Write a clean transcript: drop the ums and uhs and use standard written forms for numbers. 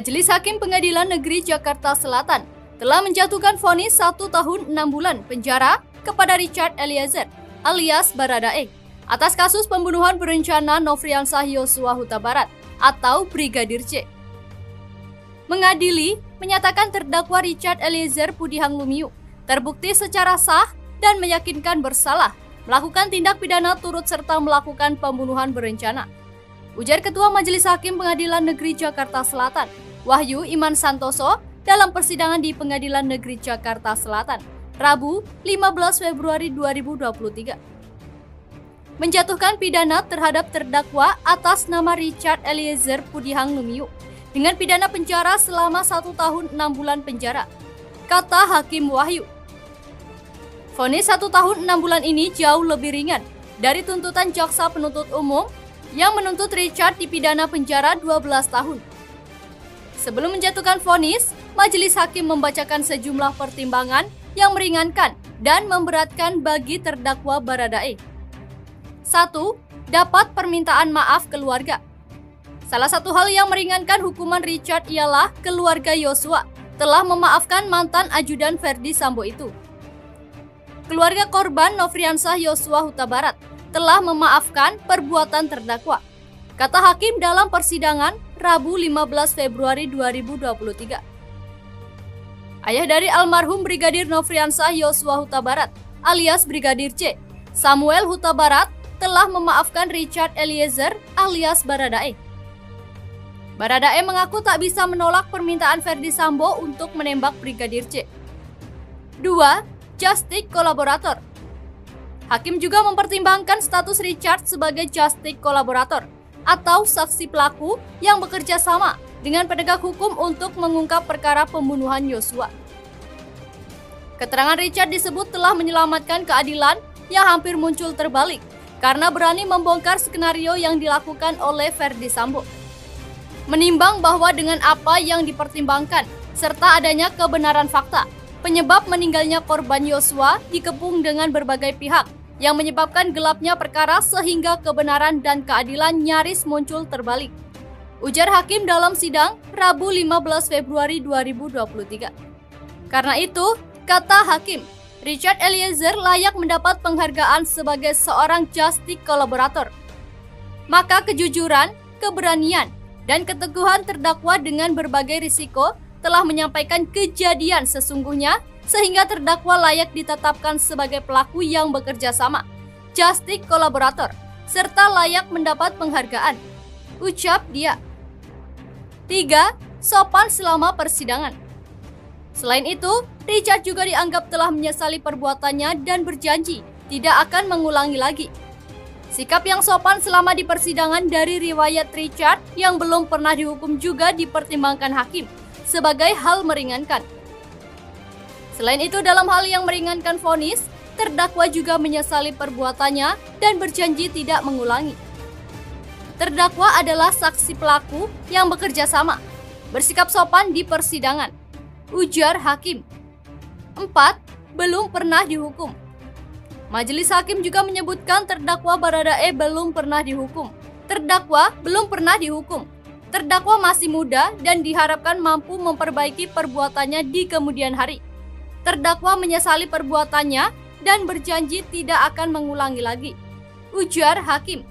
Majelis Hakim Pengadilan Negeri Jakarta Selatan telah menjatuhkan vonis 1 tahun 6 bulan penjara kepada Richard Eliezer alias Baradae atas kasus pembunuhan berencana Nofriansah Yosua Huta Barat atau Brigadir C. Mengadili menyatakan terdakwa Richard Eliezer Pudihang Lumiu terbukti secara sah dan meyakinkan bersalah melakukan tindak pidana turut serta melakukan pembunuhan berencana. Ujar Ketua Majelis Hakim Pengadilan Negeri Jakarta Selatan, Wahyu Iman Santoso, dalam persidangan di Pengadilan Negeri Jakarta Selatan, Rabu 15 Februari 2023. Menjatuhkan pidana terhadap terdakwa atas nama Richard Eliezer Pudihang Lumiu dengan pidana penjara selama 1 tahun 6 bulan penjara, kata Hakim Wahyu. Vonis 1 tahun 6 bulan ini jauh lebih ringan dari tuntutan jaksa penuntut umum yang menuntut Richard dipidana penjara 12 tahun. Sebelum menjatuhkan vonis, Majelis Hakim membacakan sejumlah pertimbangan yang meringankan dan memberatkan bagi terdakwa Baradae. 1. Dapat permintaan maaf keluarga. Salah satu hal yang meringankan hukuman Richard ialah keluarga Yosua telah memaafkan mantan ajudan Verdi Sambo itu. Keluarga korban Nofriansah Yosua Huta Barat telah memaafkan perbuatan terdakwa, kata Hakim dalam persidangan Rabu 15 Februari 2023. Ayah dari almarhum Brigadir Nofriansah Yosua Huta Barat alias Brigadir C, Samuel Huta Barat, telah memaafkan Richard Eliezer alias Baradae. Baradae mengaku tak bisa menolak permintaan Verdi Sambo untuk menembak Brigadir C. 2. Justice kolaborator. Hakim juga mempertimbangkan status Richard sebagai justice kolaborator atau saksi pelaku yang bekerja sama dengan penegak hukum untuk mengungkap perkara pembunuhan Yosua. Keterangan Richard disebut telah menyelamatkan keadilan yang hampir muncul terbalik karena berani membongkar skenario yang dilakukan oleh Verdi Sambo. Menimbang bahwa dengan apa yang dipertimbangkan serta adanya kebenaran fakta, penyebab meninggalnya korban Yosua dikepung dengan berbagai pihak yang menyebabkan gelapnya perkara sehingga kebenaran dan keadilan nyaris muncul terbalik. Ujar Hakim dalam sidang Rabu 15 Februari 2023. Karena itu, kata Hakim, Richard Eliezer layak mendapat penghargaan sebagai seorang justice kolaborator. Maka kejujuran, keberanian, dan keteguhan terdakwa dengan berbagai risiko telah menyampaikan kejadian sesungguhnya sehingga terdakwa layak ditetapkan sebagai pelaku yang bekerja sama, justice kolaborator, serta layak mendapat penghargaan, ucap dia. 3. Sopan selama persidangan. Selain itu, Richard juga dianggap telah menyesali perbuatannya dan berjanji tidak akan mengulangi lagi. Sikap yang sopan selama di persidangan dari riwayat Richard yang belum pernah dihukum juga dipertimbangkan hakim sebagai hal meringankan. Selain itu, dalam hal yang meringankan vonis, terdakwa juga menyesali perbuatannya dan berjanji tidak mengulangi. Terdakwa adalah saksi pelaku yang bekerja sama, bersikap sopan di persidangan, ujar Hakim. 4. Belum pernah dihukum. Majelis Hakim juga menyebutkan terdakwa Baradae belum pernah dihukum. Terdakwa belum pernah dihukum. Terdakwa masih muda dan diharapkan mampu memperbaiki perbuatannya di kemudian hari. Terdakwa menyesali perbuatannya dan berjanji tidak akan mengulangi lagi, ujar Hakim.